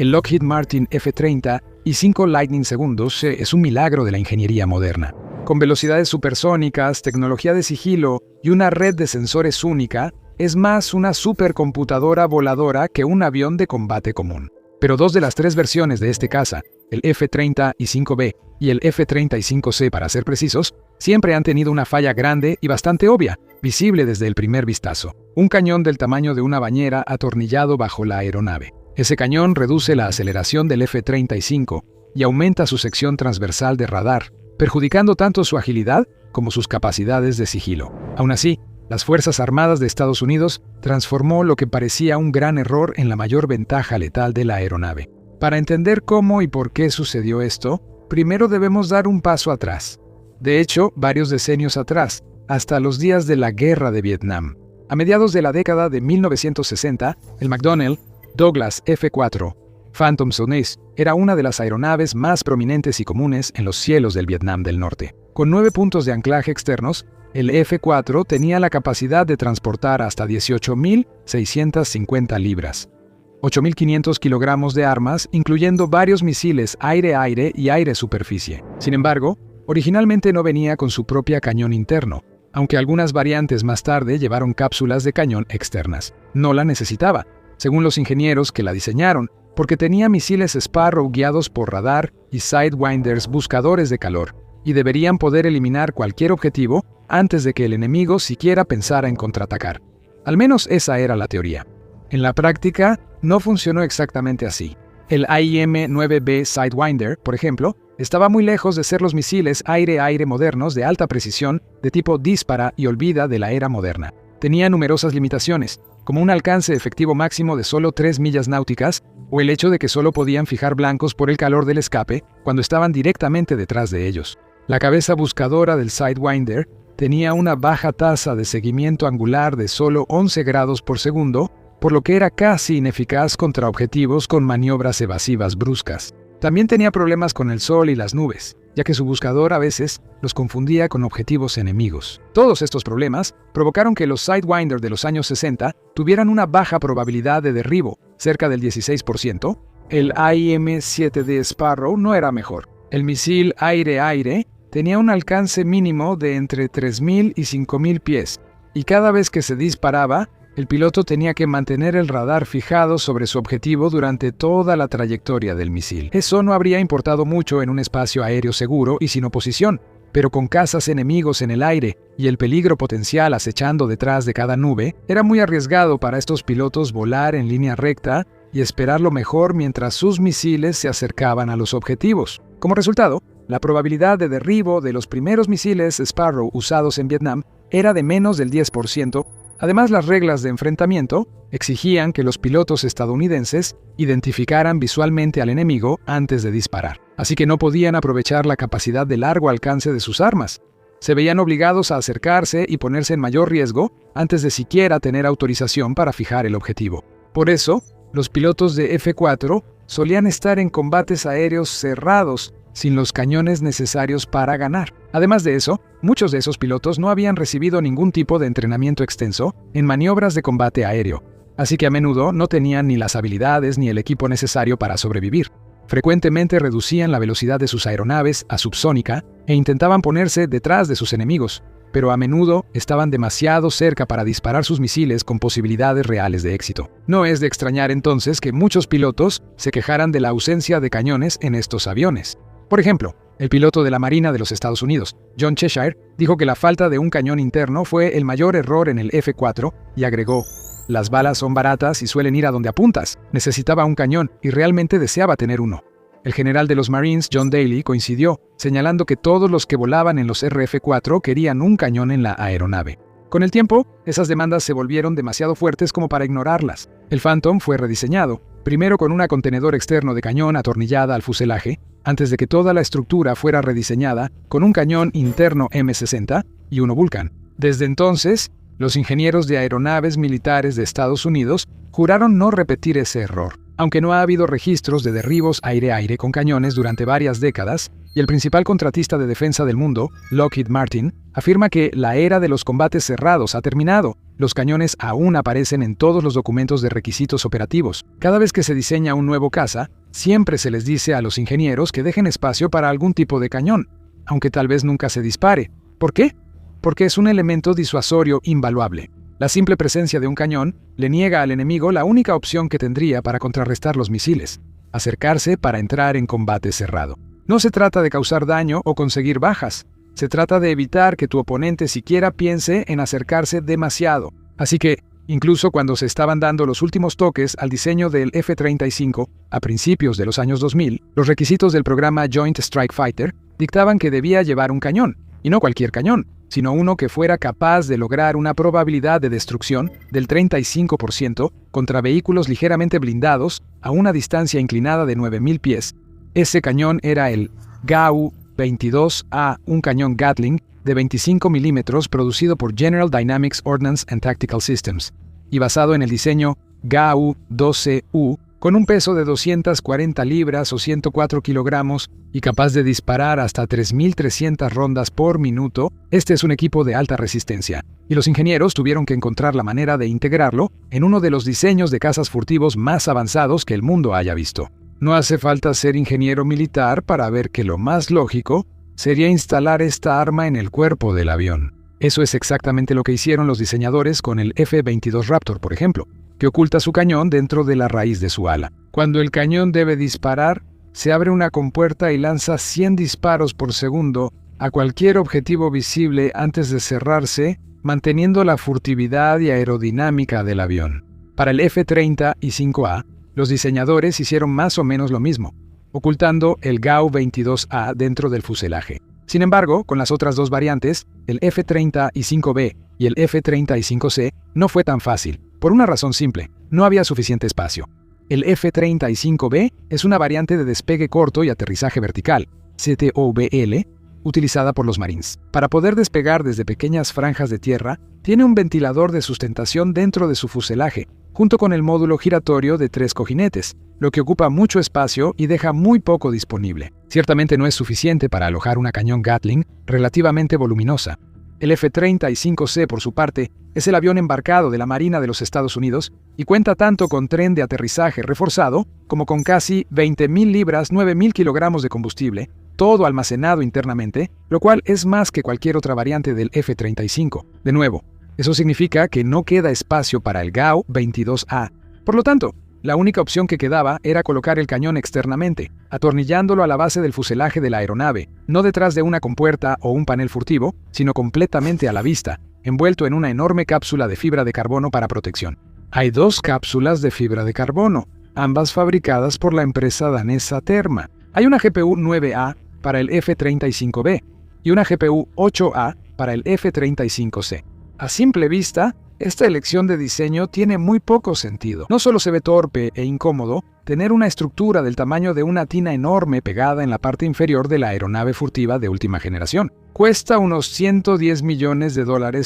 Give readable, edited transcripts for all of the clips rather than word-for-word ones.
El Lockheed Martin F-30 y 5 Lightning segundos es un milagro de la ingeniería moderna. Con velocidades supersónicas, tecnología de sigilo y una red de sensores única, es más una supercomputadora voladora que un avión de combate común. Pero 2 de las 3 versiones de este caza, el F-30 y 5B y el F-35C para ser precisos, siempre han tenido una falla grande y bastante obvia, visible desde el primer vistazo. Un cañón del tamaño de una bañera atornillado bajo la aeronave. Ese cañón reduce la aceleración del F-35 y aumenta su sección transversal de radar, perjudicando tanto su agilidad como sus capacidades de sigilo. Aún así, las Fuerzas Armadas de Estados Unidos transformó lo que parecía un gran error en la mayor ventaja letal de la aeronave. Para entender cómo y por qué sucedió esto, primero debemos dar un paso atrás. De hecho, varios decenios atrás, hasta los días de la Guerra de Vietnam. A mediados de la década de 1960, el McDonnell Douglas F-4 Phantom Sonase era una de las aeronaves más prominentes y comunes en los cielos del Vietnam del Norte. Con 9 puntos de anclaje externos, el F-4 tenía la capacidad de transportar hasta 18.650 libras, 8.500 kilogramos de armas, incluyendo varios misiles aire-aire y aire-superficie. Sin embargo, originalmente no venía con su propia cañón interno, aunque algunas variantes más tarde llevaron cápsulas de cañón externas. No la necesitaba, según los ingenieros que la diseñaron, porque tenía misiles Sparrow guiados por radar y Sidewinders buscadores de calor, y deberían poder eliminar cualquier objetivo antes de que el enemigo siquiera pensara en contraatacar. Al menos esa era la teoría. En la práctica, no funcionó exactamente así. El AIM-9B Sidewinder, por ejemplo, estaba muy lejos de ser los misiles aire-aire modernos de alta precisión de tipo dispara y olvida de la era moderna. Tenía numerosas limitaciones, como un alcance efectivo máximo de solo 3 millas náuticas, o el hecho de que solo podían fijar blancos por el calor del escape cuando estaban directamente detrás de ellos. La cabeza buscadora del Sidewinder tenía una baja tasa de seguimiento angular de solo 11 grados por segundo, por lo que era casi ineficaz contra objetivos con maniobras evasivas bruscas. También tenía problemas con el sol y las nubes, ya que su buscador a veces los confundía con objetivos enemigos. Todos estos problemas provocaron que los Sidewinder de los años 60 tuvieran una baja probabilidad de derribo, cerca del 16%. El AIM-7D Sparrow no era mejor. El misil aire-aire tenía un alcance mínimo de entre 3.000 y 5.000 pies, y cada vez que se disparaba, el piloto tenía que mantener el radar fijado sobre su objetivo durante toda la trayectoria del misil. Eso no habría importado mucho en un espacio aéreo seguro y sin oposición, pero con cazas enemigos en el aire y el peligro potencial acechando detrás de cada nube, era muy arriesgado para estos pilotos volar en línea recta y esperar lo mejor mientras sus misiles se acercaban a los objetivos. Como resultado, la probabilidad de derribo de los primeros misiles Sparrow usados en Vietnam era de menos del 10%. Además, las reglas de enfrentamiento exigían que los pilotos estadounidenses identificaran visualmente al enemigo antes de disparar, así que no podían aprovechar la capacidad de largo alcance de sus armas. Se veían obligados a acercarse y ponerse en mayor riesgo antes de siquiera tener autorización para fijar el objetivo. Por eso, los pilotos de F-4 solían estar en combates aéreos cerrados, sin los cañones necesarios para ganar. Además de eso, muchos de esos pilotos no habían recibido ningún tipo de entrenamiento extenso en maniobras de combate aéreo, así que a menudo no tenían ni las habilidades ni el equipo necesario para sobrevivir. Frecuentemente reducían la velocidad de sus aeronaves a subsónica e intentaban ponerse detrás de sus enemigos, pero a menudo estaban demasiado cerca para disparar sus misiles con posibilidades reales de éxito. No es de extrañar entonces que muchos pilotos se quejaran de la ausencia de cañones en estos aviones. Por ejemplo, el piloto de la Marina de los Estados Unidos, John Cheshire, dijo que la falta de un cañón interno fue el mayor error en el F-4 y agregó: «Las balas son baratas y suelen ir a donde apuntas. Necesitaba un cañón y realmente deseaba tener uno». El general de los Marines, John Daly, coincidió, señalando que todos los que volaban en los RF-4 querían un cañón en la aeronave. Con el tiempo, esas demandas se volvieron demasiado fuertes como para ignorarlas. El Phantom fue rediseñado, primero con un contenedor externo de cañón atornillada al fuselaje, antes de que toda la estructura fuera rediseñada con un cañón interno M60 y uno Vulcan. Desde entonces, los ingenieros de aeronaves militares de Estados Unidos juraron no repetir ese error. Aunque no ha habido registros de derribos aire-aire con cañones durante varias décadas, y el principal contratista de defensa del mundo, Lockheed Martin, afirma que la era de los combates cerrados ha terminado. Los cañones aún aparecen en todos los documentos de requisitos operativos. Cada vez que se diseña un nuevo caza, siempre se les dice a los ingenieros que dejen espacio para algún tipo de cañón, aunque tal vez nunca se dispare. ¿Por qué? Porque es un elemento disuasorio invaluable. La simple presencia de un cañón le niega al enemigo la única opción que tendría para contrarrestar los misiles: acercarse para entrar en combate cerrado. No se trata de causar daño o conseguir bajas. Se trata de evitar que tu oponente siquiera piense en acercarse demasiado. Así que, incluso cuando se estaban dando los últimos toques al diseño del F-35 a principios de los años 2000, los requisitos del programa Joint Strike Fighter dictaban que debía llevar un cañón, y no cualquier cañón, sino uno que fuera capaz de lograr una probabilidad de destrucción del 35% contra vehículos ligeramente blindados a una distancia inclinada de 9.000 pies. Ese cañón era el GAU-22A, un cañón Gatling de 25 milímetros producido por General Dynamics Ordnance and Tactical Systems y basado en el diseño GAU-12U, con un peso de 240 libras o 104 kilogramos y capaz de disparar hasta 3.300 rondas por minuto. Este es un equipo de alta resistencia, y los ingenieros tuvieron que encontrar la manera de integrarlo en uno de los diseños de cazas furtivos más avanzados que el mundo haya visto. No hace falta ser ingeniero militar para ver que lo más lógico sería instalar esta arma en el cuerpo del avión. Eso es exactamente lo que hicieron los diseñadores con el F-22 Raptor, por ejemplo, que oculta su cañón dentro de la raíz de su ala. Cuando el cañón debe disparar, se abre una compuerta y lanza 100 disparos por segundo a cualquier objetivo visible antes de cerrarse, manteniendo la furtividad y aerodinámica del avión. Para el F-35A, los diseñadores hicieron más o menos lo mismo, ocultando el GAU-22A dentro del fuselaje. Sin embargo, con las otras dos variantes, el F-35B y el F-35C, no fue tan fácil, por una razón simple: no había suficiente espacio. El F-35B es una variante de despegue corto y aterrizaje vertical, CTOVL, utilizada por los Marines. Para poder despegar desde pequeñas franjas de tierra, tiene un ventilador de sustentación dentro de su fuselaje, junto con el módulo giratorio de 3 cojinetes, lo que ocupa mucho espacio y deja muy poco disponible. Ciertamente no es suficiente para alojar una cañón Gatling relativamente voluminosa. El F-35C, por su parte, es el avión embarcado de la Marina de los Estados Unidos y cuenta tanto con tren de aterrizaje reforzado como con casi 20.000 libras, 9.000 kilogramos de combustible, todo almacenado internamente, lo cual es más que cualquier otra variante del F-35. De nuevo, eso significa que no queda espacio para el GAU-22A. Por lo tanto, la única opción que quedaba era colocar el cañón externamente, atornillándolo a la base del fuselaje de la aeronave, no detrás de una compuerta o un panel furtivo, sino completamente a la vista, envuelto en una enorme cápsula de fibra de carbono para protección. Hay 2 cápsulas de fibra de carbono, ambas fabricadas por la empresa danesa Terma. Hay una GPU 9A para el F-35B y una GPU 8A para el F-35C. A simple vista, esta elección de diseño tiene muy poco sentido. No solo se ve torpe e incómodo tener una estructura del tamaño de una tina enorme pegada en la parte inferior de la aeronave furtiva de última generación. Cuesta unos $110 millones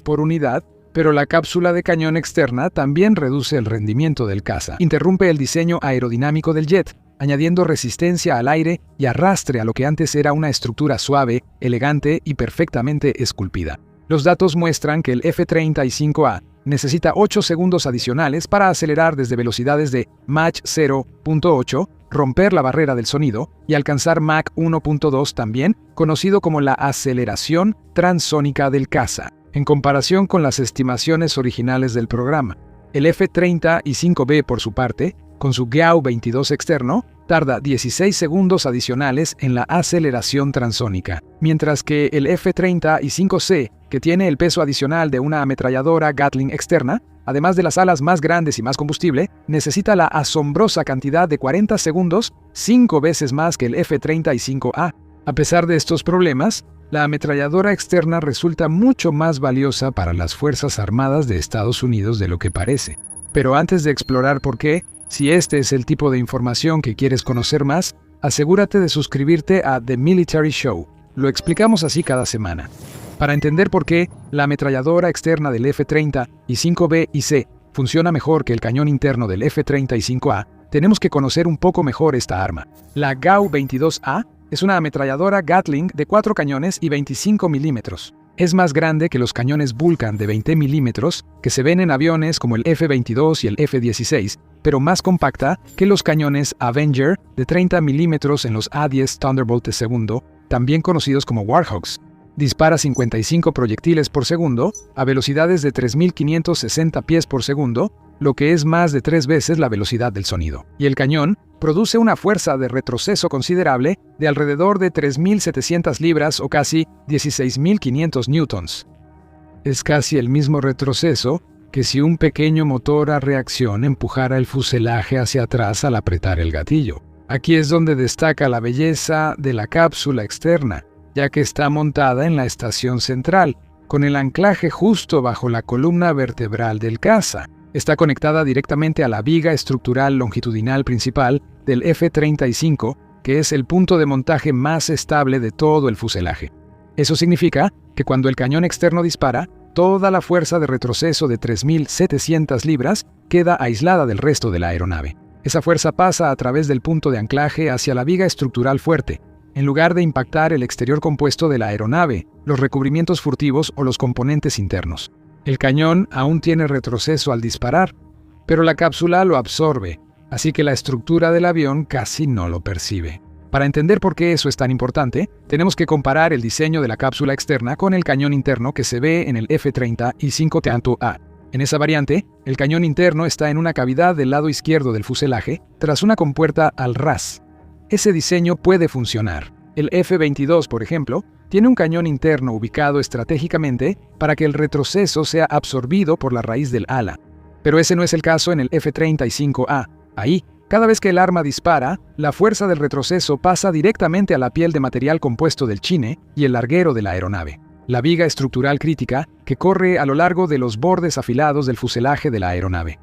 por unidad, pero la cápsula de cañón externa también reduce el rendimiento del caza. Interrumpe el diseño aerodinámico del jet, añadiendo resistencia al aire y arrastre a lo que antes era una estructura suave, elegante y perfectamente esculpida. Los datos muestran que el F-35A necesita 8 segundos adicionales para acelerar desde velocidades de Mach 0.8, romper la barrera del sonido, y alcanzar Mach 1.2 también, conocido como la aceleración transónica del caza, en comparación con las estimaciones originales del programa. El F-35B, por su parte, con su GAU-22 externo, tarda 16 segundos adicionales en la aceleración transónica, mientras que el F-35C, que tiene el peso adicional de una ametralladora Gatling externa, además de las alas más grandes y más combustible, necesita la asombrosa cantidad de 40 segundos, 5 veces más que el F-35A. A pesar de estos problemas, la ametralladora externa resulta mucho más valiosa para las Fuerzas Armadas de Estados Unidos de lo que parece. Pero antes de explorar por qué, si este es el tipo de información que quieres conocer más, asegúrate de suscribirte a The Military Show. Lo explicamos así cada semana. Para entender por qué la ametralladora externa del F-35B y C funciona mejor que el cañón interno del F-35A, tenemos que conocer un poco mejor esta arma. La GAU-22A Es una ametralladora Gatling de 4 cañones y 25 milímetros. Es más grande que los cañones Vulcan de 20 milímetros que se ven en aviones como el F-22 y el F-16, pero más compacta que los cañones Avenger de 30 milímetros en los A-10 Thunderbolt II, también conocidos como Warhogs. Dispara 55 proyectiles por segundo a velocidades de 3.560 pies por segundo, lo que es más de 3 veces la velocidad del sonido. Y el cañón produce una fuerza de retroceso considerable de alrededor de 3.700 libras o casi 16.500 newtons. Es casi el mismo retroceso que si un pequeño motor a reacción empujara el fuselaje hacia atrás al apretar el gatillo. Aquí es donde destaca la belleza de la cápsula externa, ya que está montada en la estación central, con el anclaje justo bajo la columna vertebral del caza. Está conectada directamente a la viga estructural longitudinal principal del F-35, que es el punto de montaje más estable de todo el fuselaje. Eso significa que cuando el cañón externo dispara, toda la fuerza de retroceso de 3.700 libras queda aislada del resto de la aeronave. Esa fuerza pasa a través del punto de anclaje hacia la viga estructural fuerte, en lugar de impactar el exterior compuesto de la aeronave, los recubrimientos furtivos o los componentes internos. El cañón aún tiene retroceso al disparar, pero la cápsula lo absorbe, así que la estructura del avión casi no lo percibe. Para entender por qué eso es tan importante, tenemos que comparar el diseño de la cápsula externa con el cañón interno que se ve en el F-35A. En esa variante, el cañón interno está en una cavidad del lado izquierdo del fuselaje, tras una compuerta al ras. Ese diseño puede funcionar. El F-22, por ejemplo, tiene un cañón interno ubicado estratégicamente para que el retroceso sea absorbido por la raíz del ala. Pero ese no es el caso en el F-35A. Ahí, cada vez que el arma dispara, la fuerza del retroceso pasa directamente a la piel de material compuesto del chine y el larguero de la aeronave, la viga estructural crítica que corre a lo largo de los bordes afilados del fuselaje de la aeronave.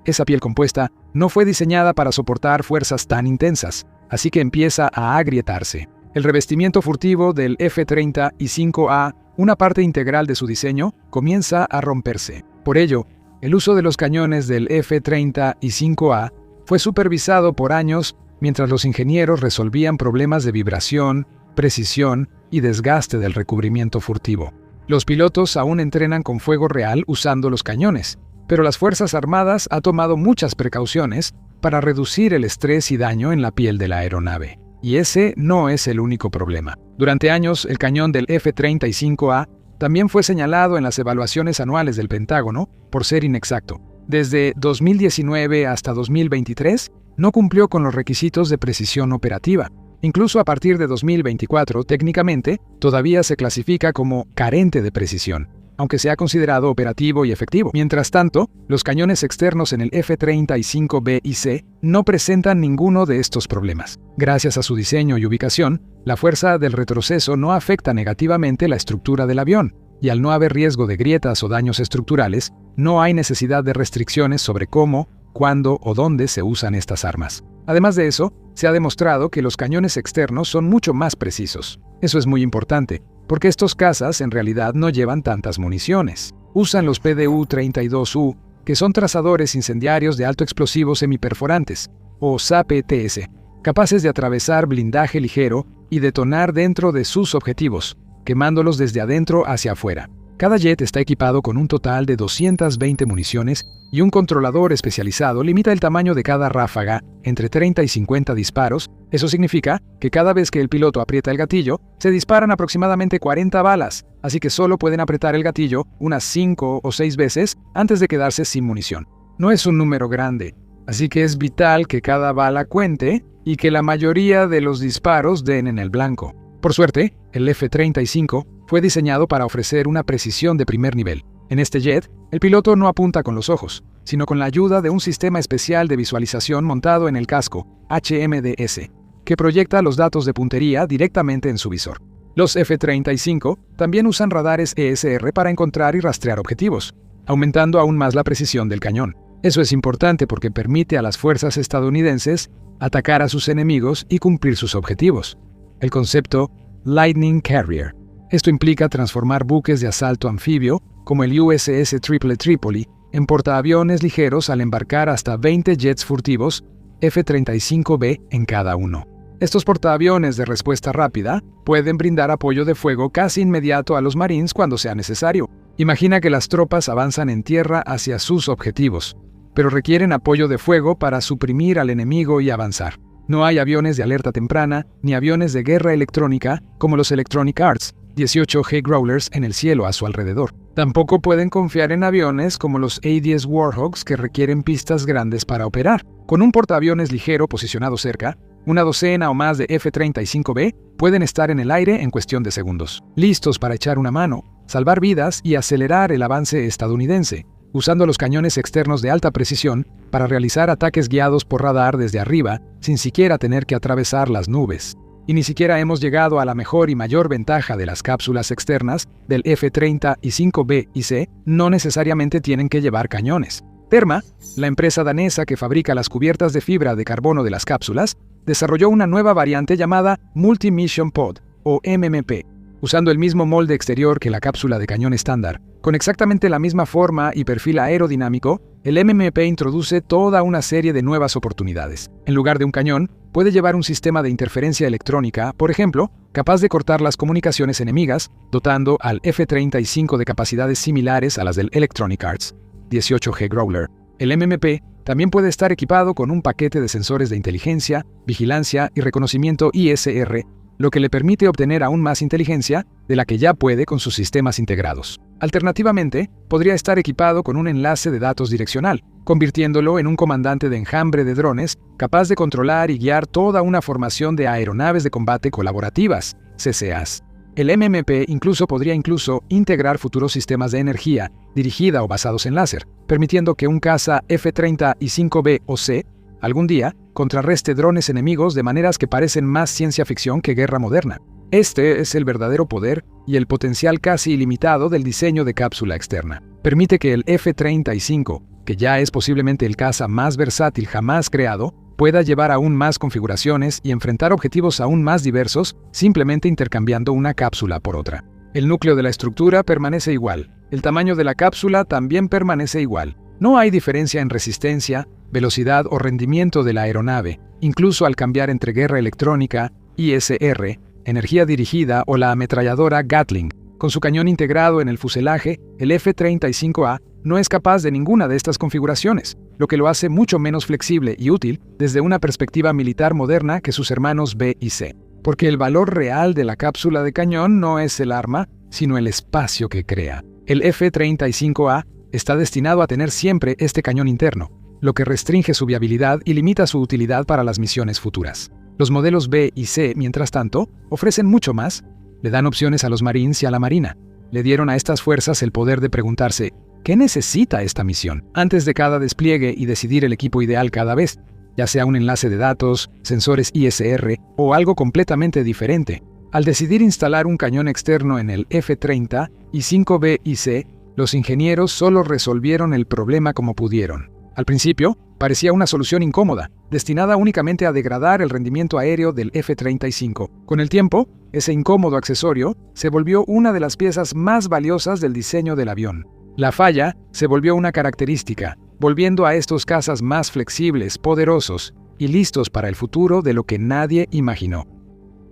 Esa piel compuesta no fue diseñada para soportar fuerzas tan intensas, así que empieza a agrietarse. El revestimiento furtivo del F-35A, una parte integral de su diseño, comienza a romperse. Por ello, el uso de los cañones del F-35A fue supervisado por años mientras los ingenieros resolvían problemas de vibración, precisión y desgaste del recubrimiento furtivo. Los pilotos aún entrenan con fuego real usando los cañones, pero las Fuerzas Armadas han tomado muchas precauciones para reducir el estrés y daño en la piel de la aeronave. Y ese no es el único problema. Durante años, el cañón del F-35A también fue señalado en las evaluaciones anuales del Pentágono por ser inexacto. Desde 2019 hasta 2023, no cumplió con los requisitos de precisión operativa. Incluso a partir de 2024, técnicamente, todavía se clasifica como carente de precisión, aunque sea considerado operativo y efectivo. Mientras tanto, los cañones externos en el F-35B y C no presentan ninguno de estos problemas. Gracias a su diseño y ubicación, la fuerza del retroceso no afecta negativamente la estructura del avión, y al no haber riesgo de grietas o daños estructurales, no hay necesidad de restricciones sobre cómo, cuándo o dónde se usan estas armas. Además de eso, se ha demostrado que los cañones externos son mucho más precisos. Eso es muy importante, porque estos cazas en realidad no llevan tantas municiones. Usan los PDU-32U, que son trazadores incendiarios de alto explosivo semiperforantes, o SAPTS, capaces de atravesar blindaje ligero y detonar dentro de sus objetivos, quemándolos desde adentro hacia afuera. Cada jet está equipado con un total de 220 municiones y un controlador especializado limita el tamaño de cada ráfaga entre 30 y 50 disparos. Eso significa que cada vez que el piloto aprieta el gatillo, se disparan aproximadamente 40 balas, así que solo pueden apretar el gatillo unas 5 o 6 veces antes de quedarse sin munición. No es un número grande, así que es vital que cada bala cuente y que la mayoría de los disparos den en el blanco. Por suerte, el F-35 fue diseñado para ofrecer una precisión de primer nivel. En este jet, el piloto no apunta con los ojos, sino con la ayuda de un sistema especial de visualización montado en el casco, HMDS, que proyecta los datos de puntería directamente en su visor. Los F-35 también usan radares ESR para encontrar y rastrear objetivos, aumentando aún más la precisión del cañón. Eso es importante porque permite a las fuerzas estadounidenses atacar a sus enemigos y cumplir sus objetivos. El concepto Lightning Carrier. Esto implica transformar buques de asalto anfibio, como el USS Tripoli, en portaaviones ligeros al embarcar hasta 20 jets furtivos F-35B en cada uno. Estos portaaviones de respuesta rápida pueden brindar apoyo de fuego casi inmediato a los Marines cuando sea necesario. Imagina que las tropas avanzan en tierra hacia sus objetivos, pero requieren apoyo de fuego para suprimir al enemigo y avanzar. No hay aviones de alerta temprana ni aviones de guerra electrónica como los Electronic Arts, 18G Growlers en el cielo a su alrededor. Tampoco pueden confiar en aviones como los A-10 Warhawks que requieren pistas grandes para operar. Con un portaaviones ligero posicionado cerca, una docena o más de F-35B pueden estar en el aire en cuestión de segundos, listos para echar una mano, salvar vidas y acelerar el avance estadounidense, usando los cañones externos de alta precisión para realizar ataques guiados por radar desde arriba sin siquiera tener que atravesar las nubes. Y ni siquiera hemos llegado a la mejor y mayor ventaja de las cápsulas externas del F-35B y C, no necesariamente tienen que llevar cañones. Terma, la empresa danesa que fabrica las cubiertas de fibra de carbono de las cápsulas, desarrolló una nueva variante llamada Multi-Mission Pod, o MMP, usando el mismo molde exterior que la cápsula de cañón estándar. Con exactamente la misma forma y perfil aerodinámico, el MMP introduce toda una serie de nuevas oportunidades. En lugar de un cañón, puede llevar un sistema de interferencia electrónica, por ejemplo, capaz de cortar las comunicaciones enemigas, dotando al F-35 de capacidades similares a las del Electronic Arts, 18G Growler. El MMP también puede estar equipado con un paquete de sensores de inteligencia, vigilancia y reconocimiento ISR, lo que le permite obtener aún más inteligencia de la que ya puede con sus sistemas integrados. Alternativamente, podría estar equipado con un enlace de datos direccional, convirtiéndolo en un comandante de enjambre de drones capaz de controlar y guiar toda una formación de aeronaves de combate colaborativas, CCAs. El MMP podría integrar futuros sistemas de energía dirigida o basados en láser, permitiendo que un caza F-35B o C algún día contrarreste drones enemigos de maneras que parecen más ciencia ficción que guerra moderna. Este es el verdadero poder y el potencial casi ilimitado del diseño de cápsula externa. Permite que el F-35, que ya es posiblemente el caza más versátil jamás creado, pueda llevar aún más configuraciones y enfrentar objetivos aún más diversos simplemente intercambiando una cápsula por otra. El núcleo de la estructura permanece igual. El tamaño de la cápsula también permanece igual. No hay diferencia en resistencia, velocidad o rendimiento de la aeronave, incluso al cambiar entre guerra electrónica, ISR, energía dirigida o la ametralladora Gatling. Con su cañón integrado en el fuselaje, el F-35A no es capaz de ninguna de estas configuraciones, lo que lo hace mucho menos flexible y útil desde una perspectiva militar moderna que sus hermanos B y C. Porque el valor real de la cápsula de cañón no es el arma, sino el espacio que crea. El F-35A está destinado a tener siempre este cañón interno, lo que restringe su viabilidad y limita su utilidad para las misiones futuras. Los modelos B y C, mientras tanto, ofrecen mucho más. Le dan opciones a los Marines y a la Marina. Le dieron a estas fuerzas el poder de preguntarse, ¿qué necesita esta misión? Antes de cada despliegue y decidir el equipo ideal cada vez, ya sea un enlace de datos, sensores ISR o algo completamente diferente. Al decidir instalar un cañón externo en el F-35B y C, los ingenieros solo resolvieron el problema como pudieron. Al principio, parecía una solución incómoda, destinada únicamente a degradar el rendimiento aéreo del F-35. Con el tiempo, ese incómodo accesorio se volvió una de las piezas más valiosas del diseño del avión. La falla se volvió una característica, volviendo a estos cazas más flexibles, poderosos y listos para el futuro de lo que nadie imaginó.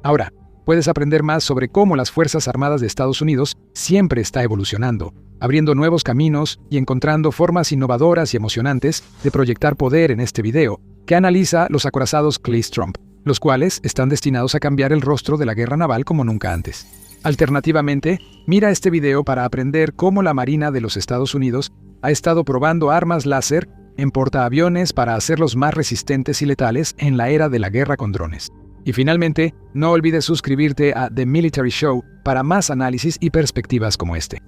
Ahora, puedes aprender más sobre cómo las Fuerzas Armadas de Estados Unidos siempre está evolucionando, abriendo nuevos caminos y encontrando formas innovadoras y emocionantes de proyectar poder en este video, que analiza los acorazados Cleese-Trump, los cuales están destinados a cambiar el rostro de la guerra naval como nunca antes. Alternativamente, mira este video para aprender cómo la Marina de los Estados Unidos ha estado probando armas láser en portaaviones para hacerlos más resistentes y letales en la era de la guerra con drones. Y finalmente, no olvides suscribirte a The Military Show para más análisis y perspectivas como este.